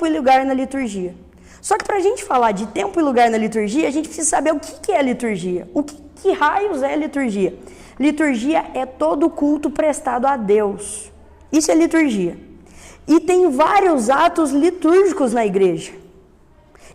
tempo e lugar na liturgia. Só que para a gente falar de tempo e lugar na liturgia, a gente precisa saber o que é a liturgia. Que raios é a liturgia? Liturgia é todo culto prestado a Deus. Isso é liturgia. E tem vários atos litúrgicos na igreja.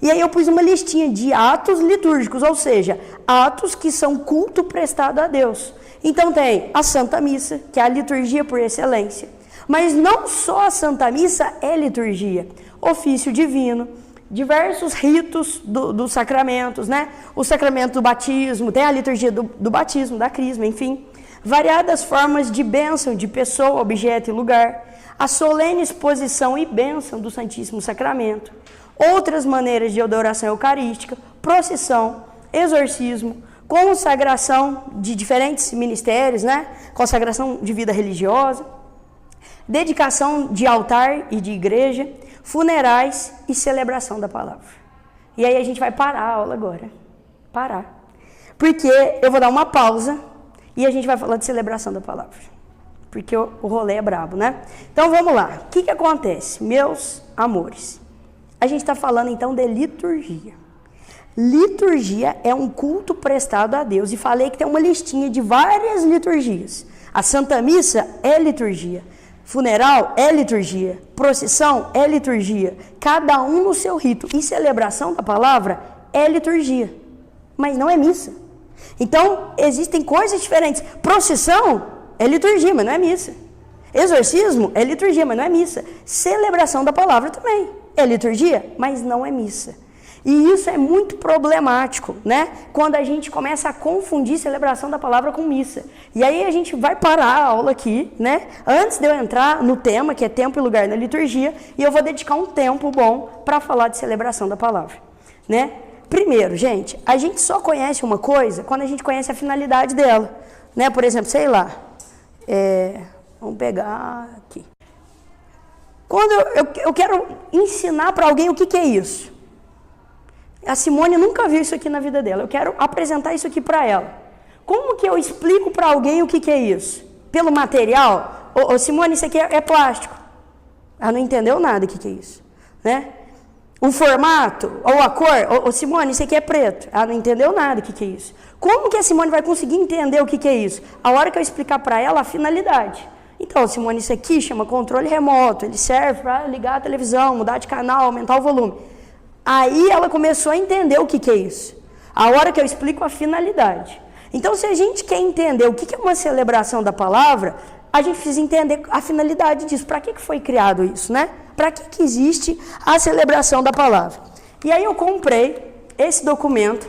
E aí eu pus uma listinha de atos litúrgicos, ou seja, atos que são culto prestado a Deus. Então tem a Santa Missa, que é a liturgia por excelência. Mas não só a Santa Missa é liturgia. Ofício divino, diversos ritos dos sacramentos, né? O sacramento do batismo, tem a liturgia do batismo, da crisma, enfim. Variadas formas de bênção de pessoa, objeto e lugar. A solene exposição e bênção do Santíssimo Sacramento. Outras maneiras de adoração eucarística, procissão, exorcismo, consagração de diferentes ministérios, né? Consagração de vida religiosa, dedicação de altar e de igreja, funerais e celebração da palavra. E aí a gente vai parar a aula agora. Parar. Porque eu vou dar uma pausa e a gente vai falar de celebração da palavra. Porque o rolê é brabo, né? Então vamos lá. O que acontece? Meus amores. A gente está falando então de liturgia. Liturgia é um culto prestado a Deus. E falei que tem uma listinha de várias liturgias. A Santa Missa é liturgia. Funeral é liturgia. Procissão é liturgia. Cada um no seu rito. E celebração da palavra é liturgia. Mas não é missa. Então, existem coisas diferentes. Procissão é liturgia, mas não é missa. Exorcismo é liturgia, mas não é missa. Celebração da palavra também é liturgia, mas não é missa. E isso é muito problemático, né? Quando a gente começa a confundir celebração da palavra com missa. E aí a gente vai parar a aula aqui, né? Antes de eu entrar no tema, que é tempo e lugar na liturgia, e eu vou dedicar um tempo bom para falar de celebração da palavra, né? Primeiro, gente, a gente só conhece uma coisa quando a gente conhece a finalidade dela, né? Por exemplo, sei lá, vamos pegar aqui. Quando eu quero ensinar para alguém o que é isso. A Simone nunca viu isso aqui na vida dela. Eu quero apresentar isso aqui para ela. Como que eu explico para alguém o que é isso? Pelo material? Ô, Simone, isso aqui é plástico. Ela não entendeu nada o que é isso, né? O formato, ou a cor. Ô, Simone, isso aqui é preto. Ela não entendeu nada o que é isso. Como que a Simone vai conseguir entender o que é isso? A hora que eu explicar para ela a finalidade. Então, Simone, isso aqui chama controle remoto. Ele serve para ligar a televisão, mudar de canal, aumentar o volume. Aí ela começou a entender o que é isso. A hora que eu explico a finalidade. Então, se a gente quer entender o que é uma celebração da palavra, a gente precisa entender a finalidade disso. Para que foi criado isso, né? Para que existe a celebração da palavra? E aí eu comprei esse documento,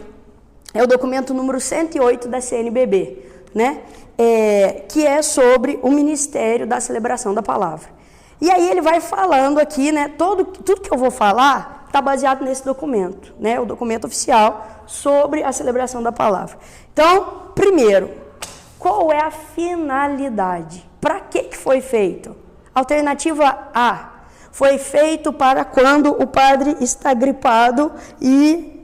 é o documento número 108 da CNBB, né? Que é sobre o Ministério da Celebração da Palavra. E aí ele vai falando aqui, né? Tudo que eu vou falar está baseado nesse documento, né? O documento oficial sobre a celebração da palavra. Então, primeiro, qual é a finalidade? Para que foi feito? Alternativa A, foi feito para quando o padre está gripado e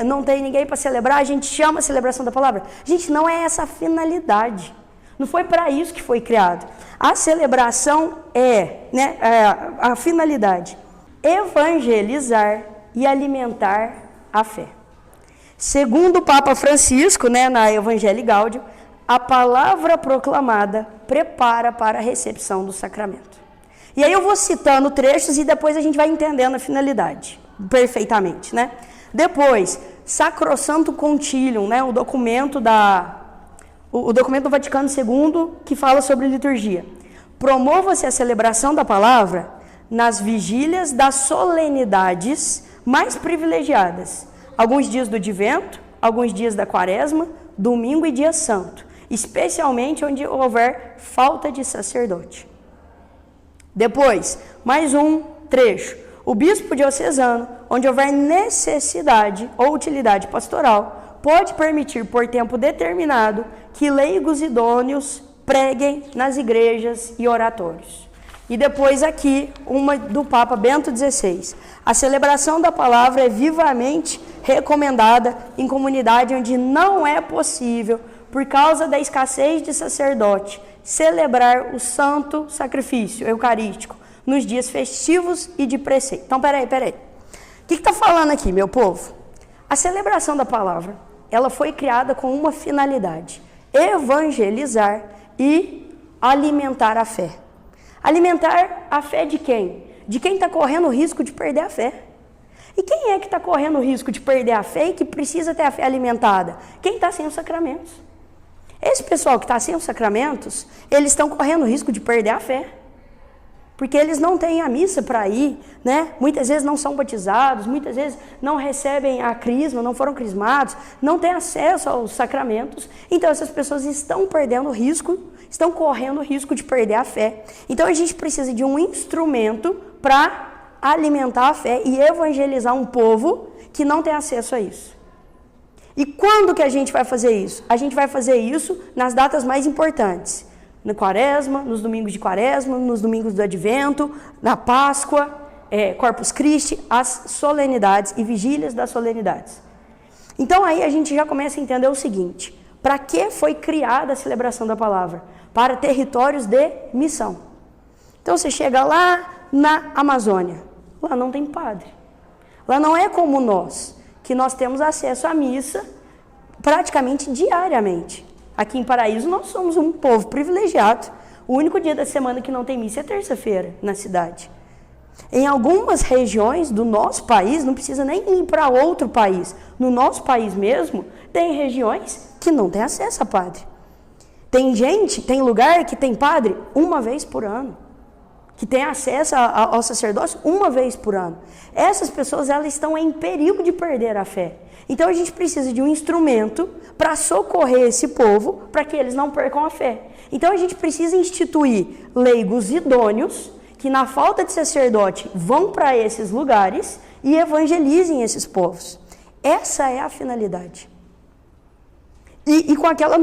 não tem ninguém para celebrar, a gente chama a celebração da palavra. Gente, não é essa a finalidade. Não foi para isso que foi criado. A celebração a finalidade, evangelizar e alimentar a fé. Segundo o Papa Francisco, né, na Evangelii Gaudium, a palavra proclamada prepara para a recepção do sacramento. E aí eu vou citando trechos e depois a gente vai entendendo a finalidade perfeitamente, né? Depois, Sacrosanto Concilium, né, o documento do Vaticano II que fala sobre liturgia. Promova-se a celebração da palavra nas vigílias das solenidades mais privilegiadas. Alguns dias do Advento, alguns dias da Quaresma, domingo e dia santo, especialmente onde houver falta de sacerdote. Depois, mais um trecho. O bispo diocesano, onde houver necessidade ou utilidade pastoral, pode permitir por tempo determinado que leigos idôneos preguem nas igrejas e oratórios. E depois aqui, uma do Papa Bento XVI. A celebração da palavra é vivamente recomendada em comunidade onde não é possível, por causa da escassez de sacerdote, celebrar o santo sacrifício eucarístico, nos dias festivos e de preceito. Então, peraí. O que está falando aqui, meu povo? A celebração da palavra, ela foi criada com uma finalidade: evangelizar e alimentar a fé. Alimentar a fé de quem? De quem está correndo o risco de perder a fé. E quem é que está correndo o risco de perder a fé e que precisa ter a fé alimentada? Quem está sem os sacramentos. Esse pessoal que está sem os sacramentos, eles estão correndo o risco de perder a fé. Porque eles não têm a missa para ir, né? Muitas vezes não são batizados, muitas vezes não recebem a crisma, não foram crismados, não têm acesso aos sacramentos. Então essas pessoas estão perdendo o risco, estão correndo o risco de perder a fé. Então a gente precisa de um instrumento para alimentar a fé e evangelizar um povo que não tem acesso a isso. E quando que a gente vai fazer isso? A gente vai fazer isso nas datas mais importantes. Na quaresma, nos domingos de quaresma, nos domingos do advento, na Páscoa, Corpus Christi, as solenidades e vigílias das solenidades. Então aí a gente já começa a entender o seguinte: para que foi criada a celebração da palavra? Para territórios de missão. Então você chega lá na Amazônia, lá não tem padre. Lá não é como nós, que nós temos acesso à missa praticamente diariamente. Aqui em Paraíso nós somos um povo privilegiado. O único dia da semana que não tem missa é terça-feira na cidade. Em algumas regiões do nosso país, não precisa nem ir para outro país. No nosso país mesmo, tem regiões que não tem acesso a padre. Tem lugar que tem padre uma vez por ano, que tem acesso ao sacerdócio uma vez por ano. Essas pessoas, elas estão em perigo de perder a fé. Então a gente precisa de um instrumento para socorrer esse povo, para que eles não percam a fé. Então a gente precisa instituir leigos idôneos, que na falta de sacerdote vão para esses lugares e evangelizem esses povos. Essa é a finalidade. E com aquela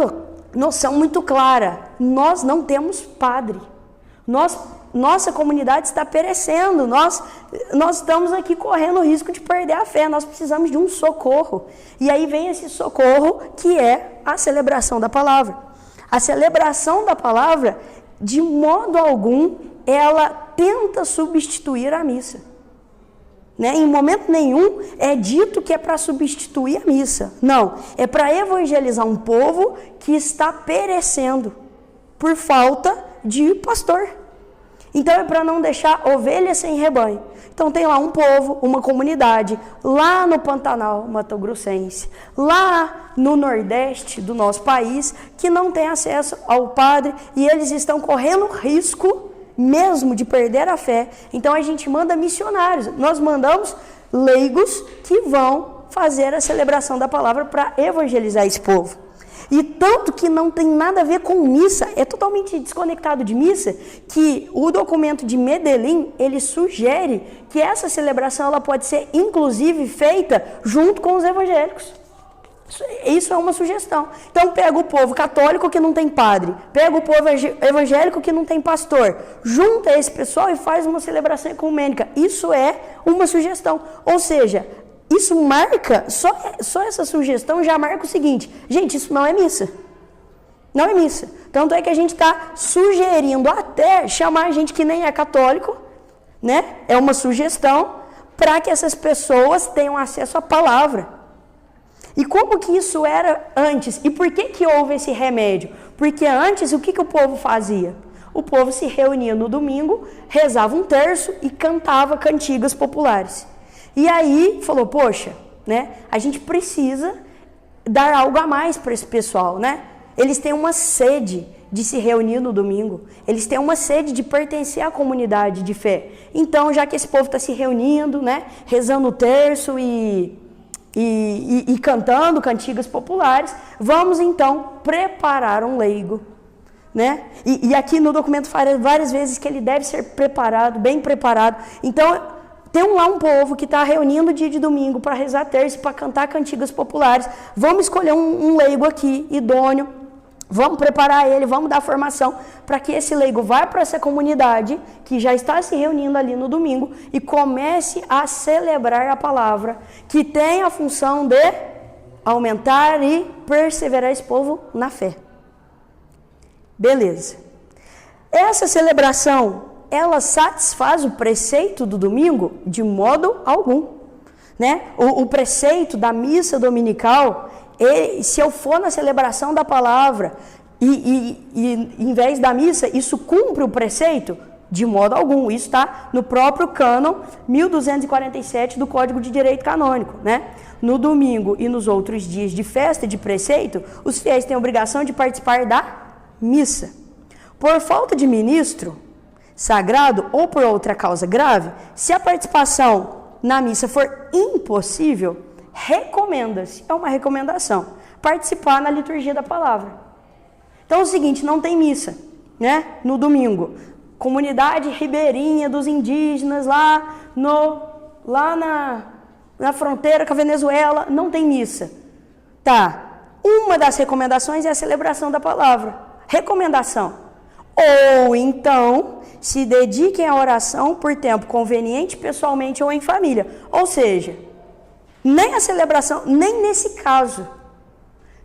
noção muito clara: nós não temos padre. Nossa comunidade está perecendo, nós estamos aqui correndo o risco de perder a fé, nós precisamos de um socorro. E aí vem esse socorro, que é a celebração da palavra. A celebração da palavra, de modo algum, ela tenta substituir a missa. Né? Em momento nenhum é dito que é para substituir a missa. Não, é para evangelizar um povo que está perecendo por falta de pastor. Então é para não deixar ovelha sem rebanho. Então tem lá um povo, uma comunidade, lá no Pantanal Mato-Grossense, lá no Nordeste do nosso país, que não tem acesso ao padre e eles estão correndo risco mesmo de perder a fé. Então a gente manda missionários, nós mandamos leigos que vão fazer a celebração da palavra para evangelizar esse povo. E tanto que não tem nada a ver com missa, é totalmente desconectado de missa, que o documento de Medellín, ele sugere que essa celebração ela pode ser inclusive feita junto com os evangélicos. Isso é uma sugestão. Então pega o povo católico que não tem padre, pega o povo evangélico que não tem pastor, junta esse pessoal e faz uma celebração ecumênica. Isso é uma sugestão. Ou seja, isso marca, só essa sugestão já marca o seguinte: gente, isso não é missa. Não é missa. Tanto é que a gente está sugerindo até chamar gente que nem é católico, né? É uma sugestão para que essas pessoas tenham acesso à palavra. E como que isso era antes? E por que houve esse remédio? Porque antes, o que o povo fazia? O povo se reunia no domingo, rezava um terço e cantava cantigas populares. E aí falou: poxa, né, a gente precisa dar algo a mais para esse pessoal, né? Eles têm uma sede de se reunir no domingo, eles têm uma sede de pertencer à comunidade de fé. Então, já que esse povo está se reunindo, né, rezando o terço e cantando cantigas populares, vamos então preparar um leigo. Né? E aqui no documento fala várias vezes que ele deve ser preparado, bem preparado. Então, tem lá um povo que está reunindo dia de domingo para rezar terço, para cantar cantigas populares. Vamos escolher um leigo aqui, idôneo. Vamos preparar ele, vamos dar formação para que esse leigo vá para essa comunidade que já está se reunindo ali no domingo e comece a celebrar a palavra, que tem a função de aumentar e perseverar esse povo na fé. Beleza. Essa celebração ela satisfaz o preceito do domingo? De modo algum, né? O preceito da missa dominical, se eu for na celebração da palavra e em vez da missa, isso cumpre o preceito? De modo algum. Isso está no próprio cânon 1247 do Código de Direito Canônico, né? No domingo e nos outros dias de festa e de preceito, os fiéis têm a obrigação de participar da missa. Por falta de ministro sagrado ou por outra causa grave, se a participação na missa for impossível, recomenda-se, é uma recomendação, participar na liturgia da palavra. Então é o seguinte, não tem missa, né? No domingo. Comunidade ribeirinha dos indígenas lá na fronteira com a Venezuela, não tem missa. Tá, uma das recomendações é a celebração da palavra. Recomendação. Ou então, se dediquem à oração por tempo conveniente, pessoalmente ou em família. Ou seja, nem a celebração, nem nesse caso,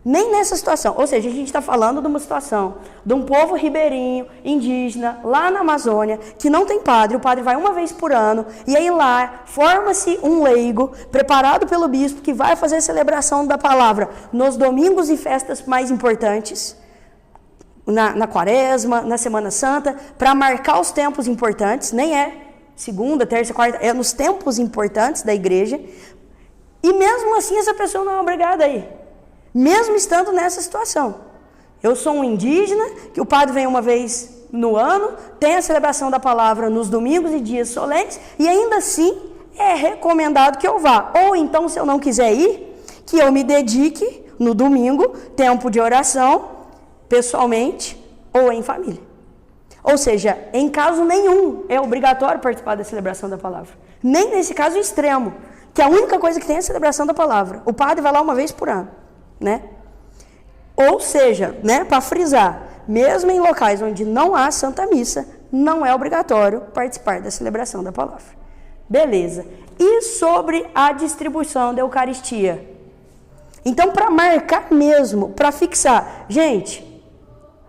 nem nessa situação. Ou seja, a gente está falando de uma situação de um povo ribeirinho, indígena, lá na Amazônia, que não tem padre, o padre vai uma vez por ano, e aí lá forma-se um leigo, preparado pelo bispo, que vai fazer a celebração da palavra nos domingos e festas mais importantes, na quaresma, na Semana Santa, para marcar os tempos importantes, nem é segunda, terça, quarta, é nos tempos importantes da igreja, e mesmo assim essa pessoa não é obrigada a ir. Mesmo estando nessa situação. Eu sou um indígena, que o padre vem uma vez no ano, tem a celebração da palavra nos domingos e dias solenes, e ainda assim é recomendado que eu vá. Ou então, se eu não quiser ir, que eu me dedique no domingo, tempo de oração, pessoalmente ou em família. Ou seja, em caso nenhum é obrigatório participar da celebração da palavra. Nem nesse caso extremo, que a única coisa que tem é a celebração da palavra. O padre vai lá uma vez por ano. Né? Ou seja, né, para frisar, mesmo em locais onde não há Santa Missa, não é obrigatório participar da celebração da palavra. Beleza. E sobre a distribuição da Eucaristia? Então, para marcar mesmo, para fixar, gente,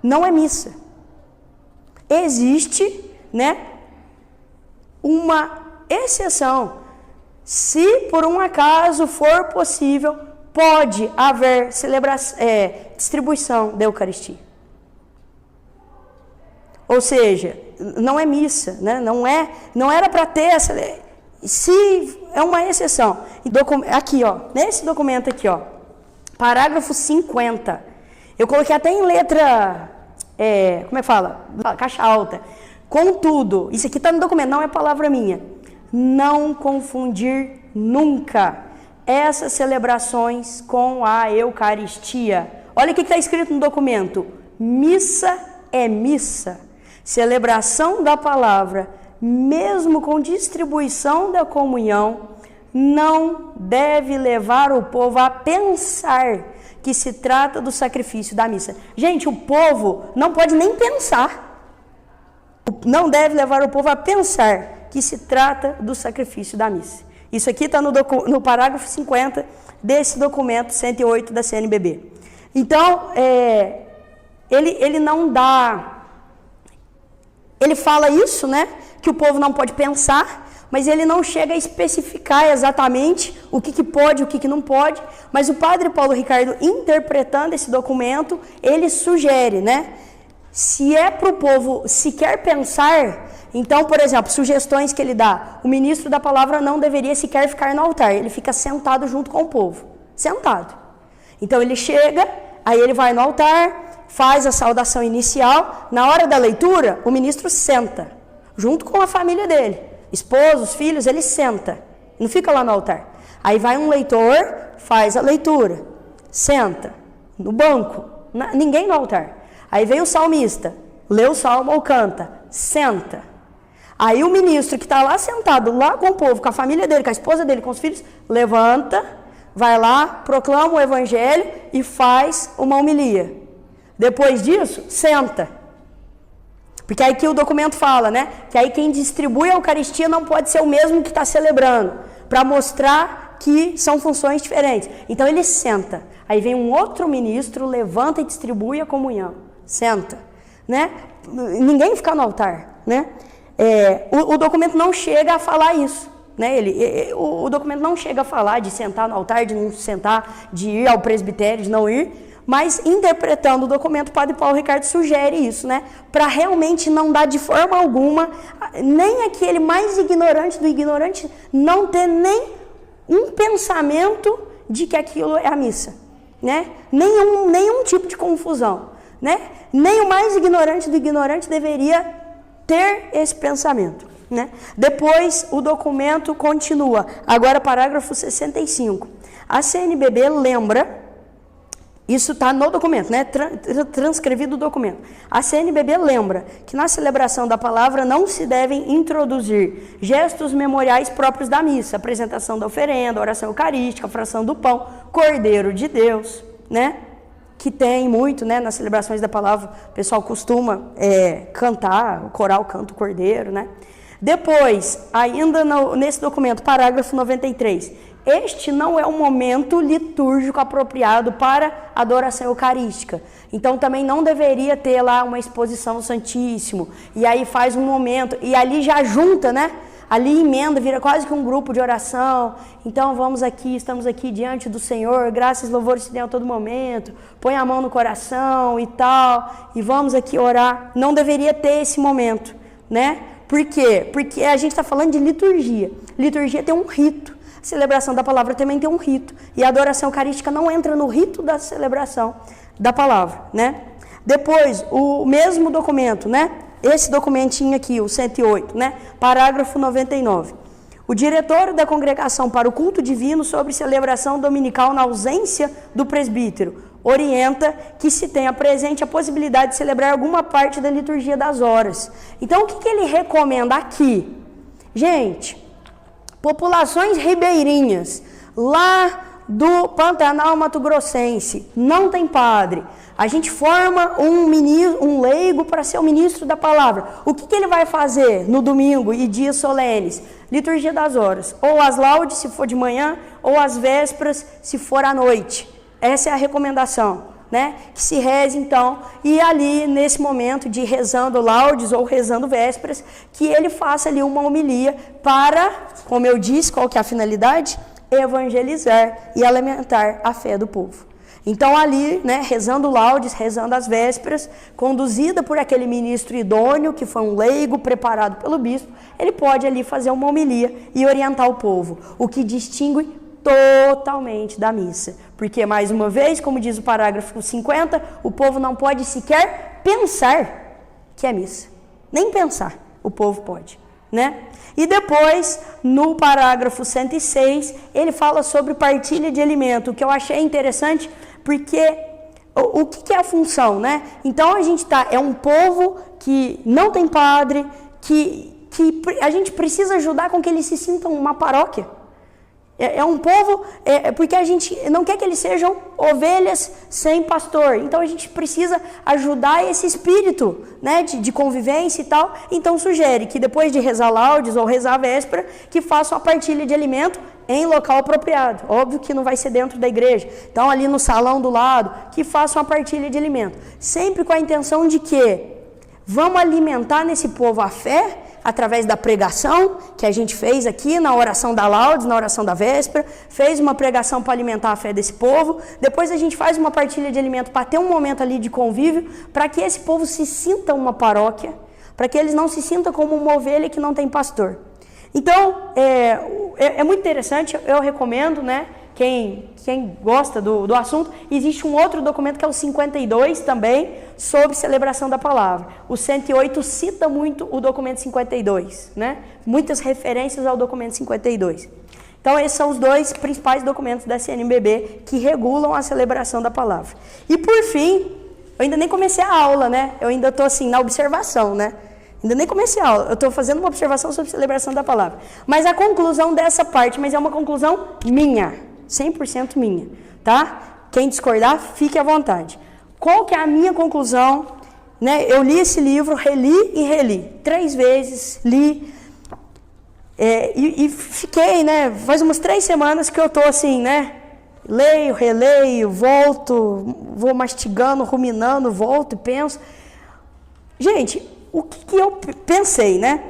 não é missa. Existe, né, uma exceção. Se por um acaso for possível, pode haver distribuição da Eucaristia. Ou seja, não é missa, né? Não era para ter essa. Se é uma exceção. Aqui, ó, nesse documento aqui, ó, parágrafo 50. Eu coloquei até em letra, como é que fala? Caixa alta. Contudo, isso aqui está no documento, não é palavra minha. Não confundir nunca essas celebrações com a Eucaristia. Olha o que está escrito no documento. Missa é missa. Celebração da palavra, mesmo com distribuição da comunhão, não deve levar o povo a pensar que se trata do sacrifício da missa. Gente, o povo não pode nem pensar. Não deve levar o povo a pensar que se trata do sacrifício da missa. Isso aqui está no parágrafo 50 desse documento 108 da CNBB. Então, ele não dá... Ele fala isso, né? Que o povo não pode pensar, mas ele não chega a especificar exatamente o que pode e o que não pode. Mas o padre Paulo Ricardo, interpretando esse documento, ele sugere, né? Se é para o povo sequer pensar... Então, por exemplo, sugestões que ele dá. O ministro da palavra não deveria sequer ficar no altar. Ele fica sentado junto com o povo. Sentado. Então, ele chega, aí ele vai no altar, faz a saudação inicial. Na hora da leitura, o ministro senta, junto com a família dele. Esposos, filhos, ele senta. Não fica lá no altar. Aí vai um leitor, faz a leitura. Senta no banco. Ninguém no altar. Aí vem o salmista, lê o salmo ou canta. Senta. Aí o ministro que está lá sentado, lá com o povo, com a família dele, com a esposa dele, com os filhos, levanta, vai lá, proclama o evangelho e faz uma homilia. Depois disso, senta. Porque aí que o documento fala, né? Que aí quem distribui a Eucaristia não pode ser o mesmo que está celebrando, para mostrar que são funções diferentes. Então ele senta. Aí vem um outro ministro, levanta e distribui a comunhão. Senta, né? Ninguém fica no altar, né? O documento não chega a falar isso. Né? O documento não chega a falar de sentar no altar, de não sentar, de ir ao presbitério, de não ir, mas interpretando o documento, o Padre Paulo Ricardo sugere isso, né? Para realmente não dar de forma alguma, nem aquele mais ignorante do ignorante, não ter nem um pensamento de que aquilo é a missa, né? Nenhum tipo de confusão, né? Nem o mais ignorante do ignorante deveria ter esse pensamento. Né? Depois o documento continua, agora parágrafo 65. A CNBB lembra, isso está no documento, né? Transcrevido o documento. A CNBB lembra que na celebração da palavra não se devem introduzir gestos memoriais próprios da missa, apresentação da oferenda, oração eucarística, fração do pão, Cordeiro de Deus, né? Que tem muito, né? Nas celebrações da palavra, o pessoal costuma cantar, o coral canta o Cordeiro, né? Depois, ainda nesse documento, parágrafo 93, este não é um momento litúrgico apropriado para adoração eucarística. Então, também não deveria ter lá uma exposição ao Santíssimo, e aí faz um momento, e ali já junta, né? Ali emenda, vira quase que um grupo de oração. Então, estamos aqui diante do Senhor, graças, louvores se dêem a todo momento, põe a mão no coração e tal, e vamos aqui orar. Não deveria ter esse momento, né? Por quê? Porque a gente está falando de liturgia. Liturgia tem um rito. A celebração da palavra também tem um rito. E a adoração eucarística não entra no rito da celebração da palavra, né? Depois, o mesmo documento, né? Esse documentinho aqui, o 108, né? Parágrafo 99. O diretor da congregação para o culto divino sobre celebração dominical na ausência do presbítero orienta que se tenha presente a possibilidade de celebrar alguma parte da liturgia das horas. Então, o que ele recomenda aqui? Gente, populações ribeirinhas, lá do Pantanal Mato Grossense, não tem padre. A gente forma um leigo para ser o ministro da palavra. O que ele vai fazer no domingo e dias solenes? Liturgia das horas. Ou as laudes, se for de manhã, ou as vésperas, se for à noite. Essa é a recomendação, né? Que se reze, então, e ali, nesse momento de rezando laudes ou rezando vésperas, que ele faça ali uma homilia para, como eu disse, qual que é a finalidade? Evangelizar e alimentar a fé do povo. Então, ali, né, rezando laudes, rezando as vésperas, conduzida por aquele ministro idôneo, que foi um leigo preparado pelo bispo, ele pode ali fazer uma homilia e orientar o povo, o que distingue totalmente da missa. Porque, mais uma vez, como diz o parágrafo 50, o povo não pode sequer pensar que é missa. Nem pensar o povo pode, né? E depois, no parágrafo 106, ele fala sobre partilha de alimento, o que eu achei interessante, porque o que é a função, né? Então, a gente é um povo que não tem padre, que a gente precisa ajudar com que eles se sintam uma paróquia. É um povo, porque a gente não quer que eles sejam ovelhas sem pastor. Então, a gente precisa ajudar esse espírito, né, de convivência e tal. Então, sugere que depois de rezar laudes ou rezar a véspera, que façam a partilha de alimento em local apropriado. Óbvio que não vai ser dentro da igreja. Então, ali no salão do lado, que façam a partilha de alimento. Sempre com a intenção de que vamos alimentar nesse povo a fé, através da pregação que a gente fez aqui na oração da laudes, na oração da véspera, fez uma pregação para alimentar a fé desse povo, depois a gente faz uma partilha de alimento para ter um momento ali de convívio, para que esse povo se sinta uma paróquia, para que eles não se sintam como uma ovelha que não tem pastor. Então, é muito interessante, eu recomendo, né? Quem gosta do assunto, existe um outro documento que é o 52 também, sobre celebração da palavra. O 108 cita muito o documento 52, né? Muitas referências ao documento 52. Então, esses são os dois principais documentos da CNBB que regulam a celebração da palavra. E, por fim, eu ainda nem comecei a aula, né? Eu ainda estou, assim, na observação, né? Ainda nem comecei a aula, eu estou fazendo uma observação sobre celebração da palavra. Mas a conclusão dessa parte, mas é uma conclusão minha, 100% minha, tá? Quem discordar, fique à vontade. Qual que é a minha conclusão? Né? Eu li esse livro, reli e reli. 3 vezes, li. E fiquei, né? Faz umas 3 semanas que eu estou assim, né? Leio, releio, volto, vou mastigando, ruminando, volto e penso. Gente, o que eu pensei, né?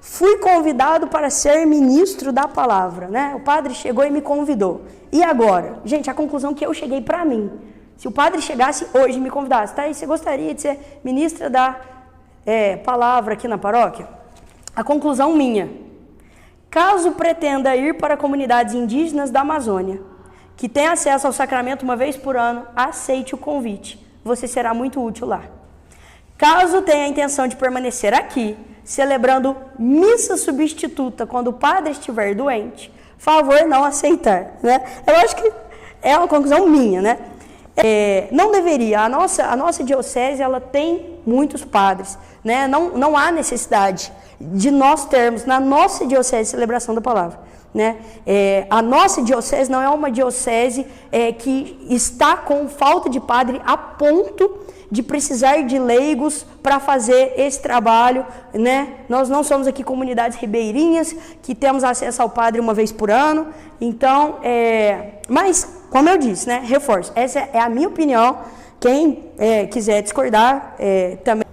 Fui convidado para ser ministro da palavra, né? O padre chegou e me convidou. E agora? Gente, a conclusão que eu cheguei para mim. Se o padre chegasse hoje e me convidasse, tá aí, você gostaria de ser ministra da palavra aqui na paróquia? A conclusão minha. Caso pretenda ir para comunidades indígenas da Amazônia, que tem acesso ao sacramento uma vez por ano, aceite o convite. Você será muito útil lá. Caso tenha a intenção de permanecer aqui, celebrando missa substituta quando o padre estiver doente, favor não aceitar, né? Eu acho que é uma conclusão minha, né? Não deveria. A nossa diocese, ela tem muitos padres, né? Não há necessidade de nós termos na nossa diocese celebração da palavra, né? A nossa diocese não é uma diocese que está com falta de padre a ponto de precisar de leigos para fazer esse trabalho, né? Nós não somos aqui comunidades ribeirinhas que temos acesso ao padre uma vez por ano. Então, mas, como eu disse, né? Reforço, essa é a minha opinião. Quem quiser discordar, também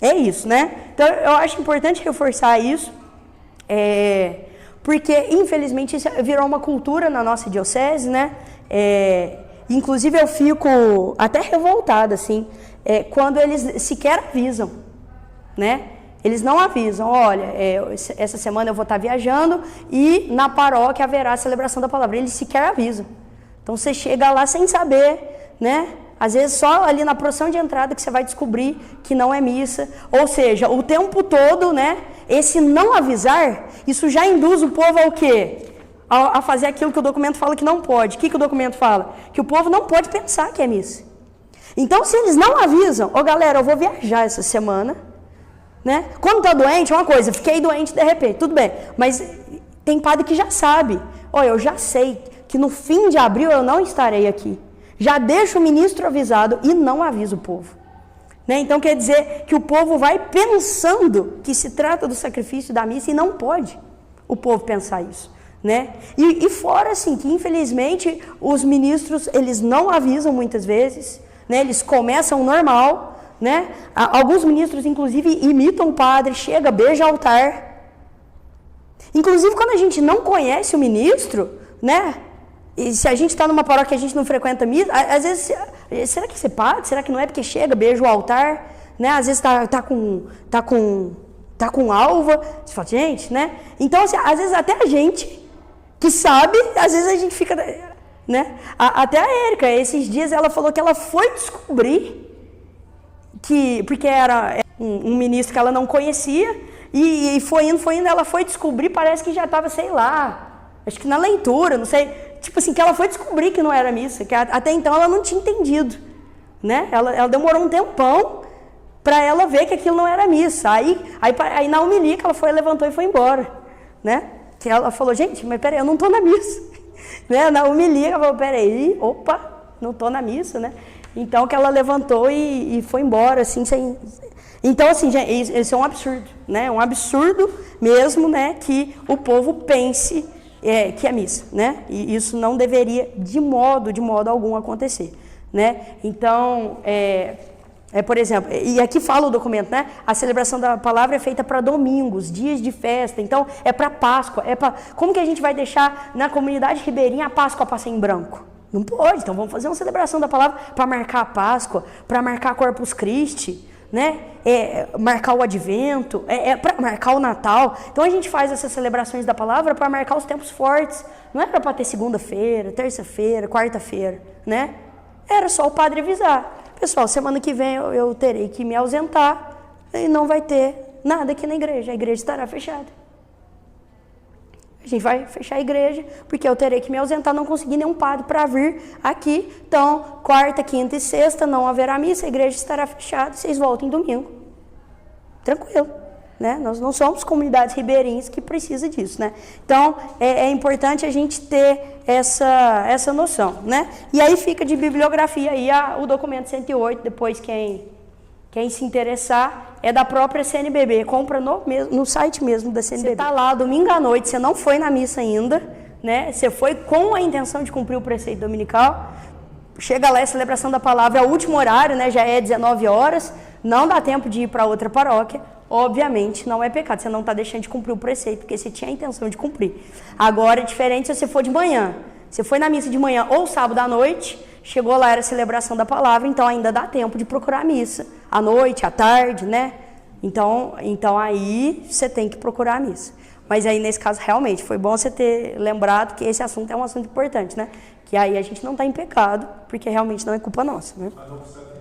é isso, né? Então, eu acho importante reforçar isso, porque, infelizmente, isso virou uma cultura na nossa diocese, né? Inclusive, eu fico até revoltada, assim, quando eles sequer avisam, né? Eles não avisam, olha, essa semana eu vou estar viajando e na paróquia haverá a celebração da palavra. Eles sequer avisam. Então, você chega lá sem saber, né? Às vezes, só ali na procissão de entrada que você vai descobrir que não é missa. Ou seja, o tempo todo, né? Esse não avisar, isso já induz o povo ao quê? A fazer aquilo que o documento fala que não pode. O que o documento fala? Que o povo não pode pensar que é missa. Então, se eles não avisam, galera, eu vou viajar essa semana, né? Quando tá doente, é uma coisa, fiquei doente de repente, tudo bem. Mas tem padre que já sabe. Eu já sei que no fim de abril eu não estarei aqui. Já deixa o ministro avisado e não avisa o povo. Né? Então, quer dizer que o povo vai pensando que se trata do sacrifício da missa e não pode o povo pensar isso. Né? E fora, assim, que infelizmente os ministros, eles não avisam muitas vezes, né? Eles começam normal, né? Alguns ministros, inclusive, imitam o padre, chega, beija o altar. Inclusive, quando a gente não conhece o ministro, né? E se a gente está numa paróquia que a gente não frequenta missa, às vezes, será que isso é padre? Será que não é porque chega, beija o altar? Né? Às vezes tá com alva. Você fala, gente, né? Então, assim, às vezes até a gente que sabe, às vezes a gente fica, né? Até a Érica, esses dias ela falou que ela foi descobrir porque era um ministro que ela não conhecia, e foi indo, ela foi descobrir, parece que já estava, sei lá, acho que na leitura, não sei, tipo assim, que ela foi descobrir que não era missa, que até então ela não tinha entendido, né? Ela demorou um tempão para ela ver que aquilo não era missa, aí na homilia que ela levantou e foi embora, né? Que ela falou, gente, mas peraí, eu não estou na missa. Né? Na homilia, ela falou, peraí, não estou na missa, né? Então, que ela levantou e foi embora, assim, sem... Então, assim, gente, isso é um absurdo, né? Um absurdo mesmo, né? Que o povo pense que é missa, né? E isso não deveria, de modo algum, acontecer, né? Então, por exemplo, e aqui fala o documento, né? A celebração da palavra é feita para domingos, dias de festa, então é para Páscoa, como que a gente vai deixar na comunidade ribeirinha a Páscoa passar em branco? Não pode, então vamos fazer uma celebração da palavra para marcar a Páscoa, para marcar Corpus Christi, né? Marcar o Advento, para marcar o Natal. Então a gente faz essas celebrações da palavra para marcar os tempos fortes, não é para ter segunda-feira, terça-feira, quarta-feira, né? Era só o padre avisar. Pessoal, semana que vem eu terei que me ausentar e não vai ter nada aqui na igreja. A igreja estará fechada. A gente vai fechar a igreja porque eu terei que me ausentar, não consegui nenhum padre para vir aqui. Então, quarta, quinta e sexta não haverá missa, a igreja estará fechada, vocês voltem domingo. Tranquilo. Né? Nós não somos comunidades ribeirinhas que precisam disso, né? Então, é importante a gente ter essa noção, né? E aí fica de bibliografia aí o documento 108, depois quem se interessar, é da própria CNBB, compra no site mesmo da CNBB. Você está lá domingo à noite, você não foi na missa ainda, né? Você foi com a intenção de cumprir o preceito dominical, chega lá, a celebração da palavra é o último horário, né? Já é 19 horas, não dá tempo de ir para outra paróquia, Obviamente não é pecado, você não está deixando de cumprir o preceito, porque você tinha a intenção de cumprir. Agora é diferente se você for de manhã. Você foi na missa de manhã ou sábado à noite, chegou lá, era a celebração da palavra, então ainda dá tempo de procurar a missa. À noite, à tarde, né? Então aí você tem que procurar a missa. Mas aí nesse caso realmente foi bom você ter lembrado que esse assunto é um assunto importante, né? Que aí a gente não está em pecado, porque realmente não é culpa nossa, né? Mas não precisa ter